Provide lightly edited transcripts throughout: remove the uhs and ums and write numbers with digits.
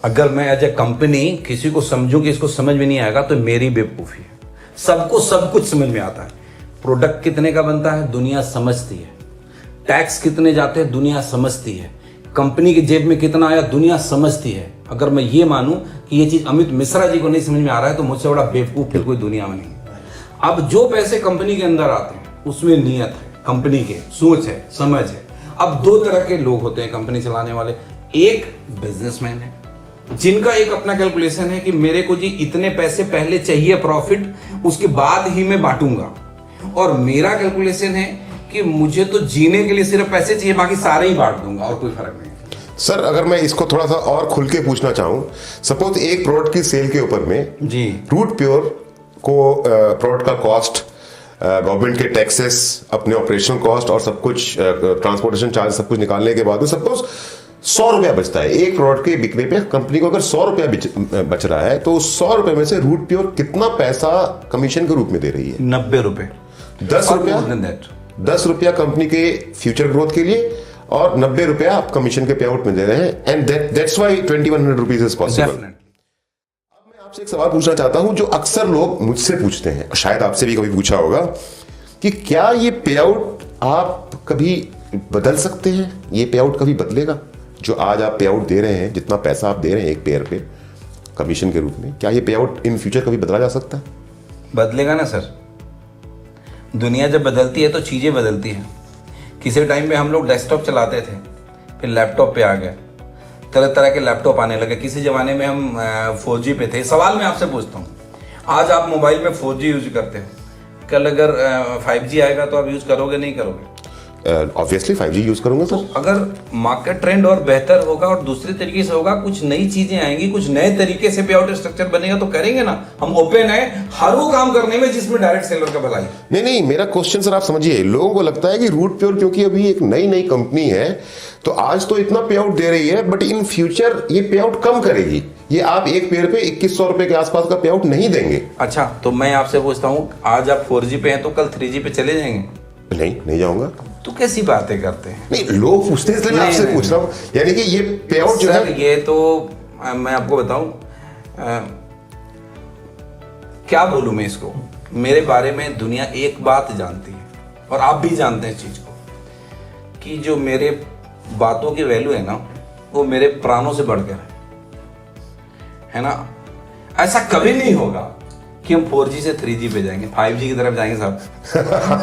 अगर मैं as a company किसी को समझूं कि इसको समझ में नहीं आएगा तो मेरी बेवकूफ़ी है। सबको सब कुछ समझ में आता है। प्रोडक्ट कितने का बनता है दुनिया समझती है, टैक्स कितने जाते हैं दुनिया समझती है, कंपनी की जेब में कितना आया दुनिया समझती है। अगर मैं ये मानूं कि ये चीज़ अमित मिश्रा जी को नहीं समझ में आ रहा है तो मुझसे बड़ा बेवकूफ़ फिर कोई दुनिया में नहीं है। अब जो पैसे कंपनी के अंदर आते हैं उसमें नियत है, कंपनी के सोच है, समझ है। अब दो तरह के लोग होते हैं कंपनी चलाने वाले। एक बिजनेसमैन है जिनका एक अपना कैलकुलेशन है कि मेरे को जी इतने पैसे पहले चाहिए प्रॉफिट, उसके बाद ही मैं बांटूंगा। और मेरा कैलकुलेशन है कि मुझे तो जीने के लिए सिर्फ पैसे चाहिए, बाकी सारे ही बांट दूंगा और कोई फर्क नहीं। सर अगर मैं इसको थोड़ा सा और खुल के पूछना चाहूं, सपोज एक प्रोडक्ट की सेल के ऊपर में जी रूट प्योर को प्रोडक्ट का कॉस्ट, गवर्नमेंट के टैक्सेस, अपने ऑपरेशन कॉस्ट और सब कुछ, ट्रांसपोर्टेशन चार्ज सब कुछ निकालने के बाद में सपोज 100 रुपया बचता है एक प्रोडक्ट के बिकने पे। कंपनी को अगर 100 रुपया बच रहा है तो 100 रुपए में से रूट प्योर कितना पैसा कमीशन के रूप में दे रही है? 90 रुपए। 10 रुपया, 10 रुपया कंपनी के फ्यूचर ग्रोथ के लिए और 90 रुपया आप कमीशन के पे आउट में दे रहे हैं। And that's why 2100 rupees is possible. अब मैं आपसे एक सवाल पूछना चाहता हूं जो अक्सर लोग मुझसे पूछते हैं, शायद आपसे भी कभी पूछा होगा, कि क्या ये पे आउट आप कभी बदल सकते हैं? ये पे आउट कभी बदलेगा? जो आज आप पे आउट दे रहे हैं, जितना पैसा आप दे रहे हैं एक पेयर पे कमीशन के रूप में, क्या ये पे आउट इन फ्यूचर कभी बदला जा सकता है? बदलेगा ना सर। दुनिया जब बदलती है तो चीज़ें बदलती हैं। किसी टाइम पे हम लोग डेस्कटॉप चलाते थे, फिर लैपटॉप पे आ गए, तरह तरह के लैपटॉप आने लगे। किसी ज़माने में हम 4G पे थे। सवाल मैं आपसे पूछता हूँ, आज आप मोबाइल में 4G यूज करते हो, कल अगर 5G आएगा तो आप यूज करोगे नहीं करोगे? ऑब्वियसली 5G यूज करूंगा सर। अगर मार्केट ट्रेंड और बेहतर होगा और दूसरे तरीके से होगा, कुछ नई चीजें आएंगी, कुछ नए तरीके से पे आउट स्ट्रक्चर बनेगा तो करेंगे ना। हम ओपन है हर वो काम करने में जिसमें डायरेक्ट सेलर का भलाई। नहीं, मेरा क्वेश्चन सर आप समझिए, लोगों को लगता है कि रूट प्योर क्योंकि अभी एक नई कंपनी है तो आज तो इतना पे आउट दे रही है, बट इन फ्यूचर ये पे आउट कम करेगी। ये आप एक पेड़ पे 2100 रुपए के आसपास का पे आउट नहीं देंगे। अच्छा, तो मैं आपसे पूछता हूँ, आज आप 4G पे हैं तो कल 3G पे चले जाएंगे? नहीं जाऊंगा। तो कैसी बातें करते हैं? नहीं, लोग पूछते हैं इसलिए मैं आपसे पूछ रहा हूँ। यानी कि ये पे आउट जो है, ये तो मैं आपको बताऊं, क्या बोलूं मैं इसको, मेरे बारे में दुनिया एक बात जानती है और आप भी जानते हैं इस चीज को, कि जो मेरे बातों की वैल्यू है ना वो मेरे प्राणों से बढ़कर है ना। ऐसा कभी नहीं होगा कि हम 4G से 3G पे जाएंगे, 5G की तरफ जाएंगे साहब।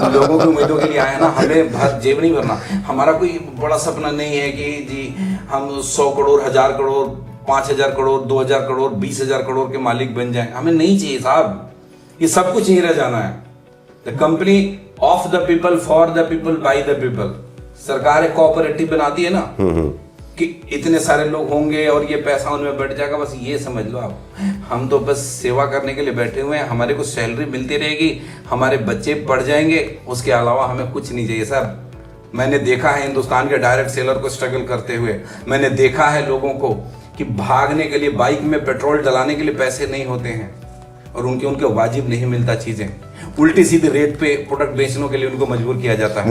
तो लोगों की उम्मीदों के लिए आए ना, हमें जेब नहीं भरना। हमारा कोई बड़ा सपना नहीं है कि जी हम 100 करोड़, 1000 करोड़, 5000 करोड़, 2000 करोड़, 20000 करोड़ के मालिक बन जाएं। हमें नहीं चाहिए साहब, ये सब कुछ यहीं रह जाना है। The company of the people, for the people, by the people. सरकार एक कोऑपरेटिव बनाती है ना कि इतने सारे लोग होंगे और ये पैसा उनमें बैठ जाएगा, बस ये समझ लो आप। हम तो बस सेवा करने के लिए बैठे हुए हैं, हमारे को सैलरी मिलती रहेगी, हमारे बच्चे पढ़ जाएंगे, उसके अलावा हमें कुछ नहीं चाहिए साहब। मैंने देखा है हिंदुस्तान के डायरेक्ट सेलर को स्ट्रगल करते हुए, मैंने देखा है लोगों को कि भागने के लिए, बाइक में पेट्रोल डलाने के लिए पैसे नहीं होते हैं और उनके वाजिब नहीं मिलता चीजें, उल्टी सीधे रेट पे प्रोडक्ट बेचने के लिए उनको मजबूर किया जाता है।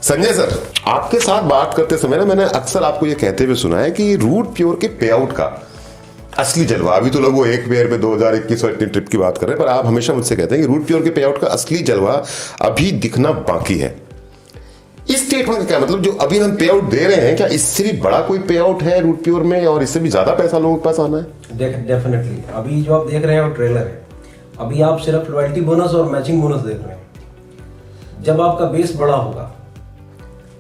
संजय सर, आपके साथ बात करते समय ना मैंने अक्सर आपको ये कहते हुए सुना है कि रूट प्योर के पे आउट का असली जलवा, अभी तो लोग वो एक पेयर पे 2021 और इतनी ट्रिप की बात कर रहे हैं, पर आप हमेशा मुझसे कहते हैं कि रूट प्योर के पे आउट का असली जलवा अभी दिखना बाकी है। इस स्टेटमेंट का क्या मतलब? जो अभी हम पे आउट दे रहे हैं, क्या इससे भी बड़ा कोई पे आउट है रूट प्योर में और इससे भी ज्यादा पैसा लोगों के पास आना है? डेफिनेटली अभी जो आप देख रहे हैं वो ट्रेलर है। अभी आप सिर्फ लॉयल्टी बोनस और मैचिंग बोनस देख रहे हैं। जब आपका बेस बड़ा होगा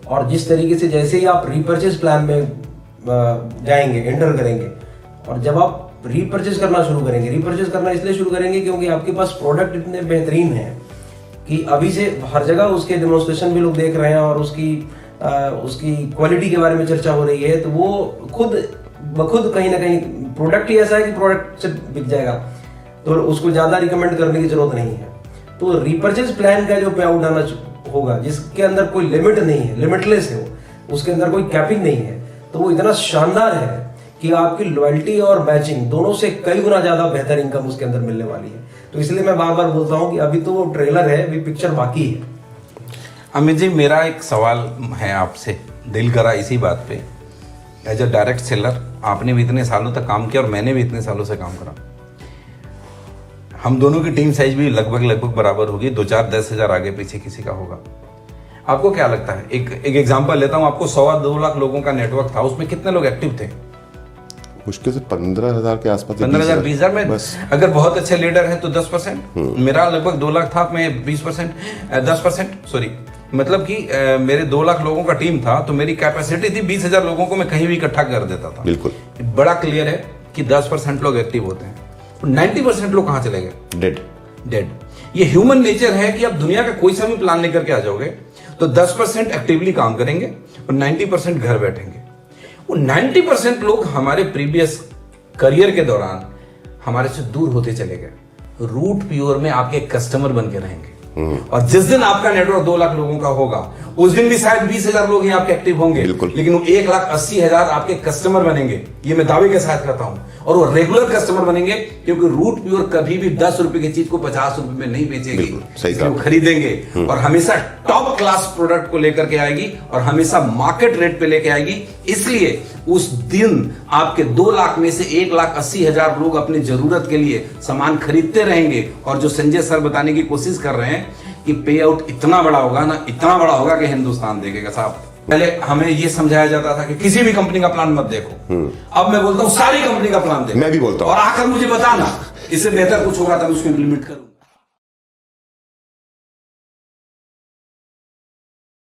और जिस तरीके से जैसे ही आप रीपर्चेज प्लान में जाएंगे, एंटर करेंगे, और जब आप रीपर्चेज करना शुरू करेंगे, रीपर्चेज करना इसलिए शुरू करेंगे क्योंकि आपके पास प्रोडक्ट इतने बेहतरीन हैं कि अभी से हर जगह उसके डेमोन्स्ट्रेशन भी लोग देख रहे हैं और उसकी क्वालिटी के बारे में चर्चा हो रही है। तो वो खुद कहीं ना कहीं प्रोडक्ट ही ऐसा है कि प्रोडक्ट से बिक जाएगा, तो उसको ज़्यादा रिकमेंड करने की जरूरत नहीं है। तो रीपर्चेज प्लान का जो पे आउट आना होगा, जिसके अंदर कोई लिमिट नहीं है, लिमिटलेस है वो, उसके अंदर कोई कैपिंग नहीं है, तो वो इतना शानदार है कि आपकी लॉयल्टी और मैचिंग दोनों से कई गुना ज्यादा बेहतर इनकम उसके अंदर मिलने वाली है। तो इसलिए मैं बार बार बोलता हूं कि अभी तो वो ट्रेलर है, अभी पिक्चर बाकी है। अमित जी, मेरा एक सवाल है आपसे, दिल करा इसी बात पे एज अ डायरेक्ट सेलर आपने भी इतने सालों तक काम किया और मैंने भी इतने सालों से काम करा, हम दोनों की टीम साइज भी लगभग बराबर होगी, 2-4-10,000 आगे पीछे किसी का होगा। आपको क्या लगता है, एक एग्जांपल लेता हूं, आपको 1.25-2 लाख लोगों का नेटवर्क था, उसमें कितने लोग एक्टिव थे? मुश्किल से 15,000 के आसपास, 15,000 20,000 में बस। अगर बहुत अच्छे लीडर हैं तो 10%, मेरा लगभग 2 लाख था, मैं 20% 10% सॉरी, मतलब कि मेरे 2 लाख लोगों का टीम था, तो मेरी कैपेसिटी थी 20,000 लोगों को मैं कहीं भी इकट्ठा कर देता था। बिल्कुल बड़ा क्लियर है कि 10% लोग एक्टिव होते हैं, 90% लोग कहां चले गए? डेड। ये ह्यूमन नेचर है कि आप दुनिया का कोई सा भी प्लान लेकर के आ जाओगे तो 10% एक्टिवली काम करेंगे और 90% घर बैठेंगे। वो 90% लोग हमारे प्रीवियस करियर के दौरान हमारे से दूर होते चले गए। रूट प्योर में आपके कस्टमर बन के रहेंगे, और जिस दिन आपका नेटवर्क 2 लाख लोगों का होगा उस दिन भी शायद 20,000 लोग ही आपके एक्टिव होंगे, लेकिन वो 1,80,000 आपके कस्टमर बनेंगे, ये मैं दावे के साथ कहता हूं, और वो रेगुलर कस्टमर बनेंगे, क्योंकि रूट प्योर कभी भी 10 रुपए की चीज को 50 रुपए में नहीं बेचेगी, वो खरीदेंगे और हमेशा टॉप क्लास प्रोडक्ट को लेकर के आएगी और हमेशा मार्केट रेट पे लेके आएगी। इसलिए उस दिन आपके 2 लाख में से 1,80,000 लोग अपनी जरूरत के लिए सामान खरीदते रहेंगे, और जो संजय सर बताने की कोशिश कर रहे हैं कि पे आउट इतना बड़ा होगा ना, इतना बड़ा होगा कि हिंदुस्तान देखेगा साहब। पहले हमें ये समझाया जाता था कि किसी भी कंपनी का प्लान मत देखो, अब मैं बोलता हूं सारी कंपनी का प्लान देखो, मैं भी बोलता हूं, और आकर मुझे बताना इससे बेहतर कुछ होगा तब उसको इंप्लीमेंट करूं।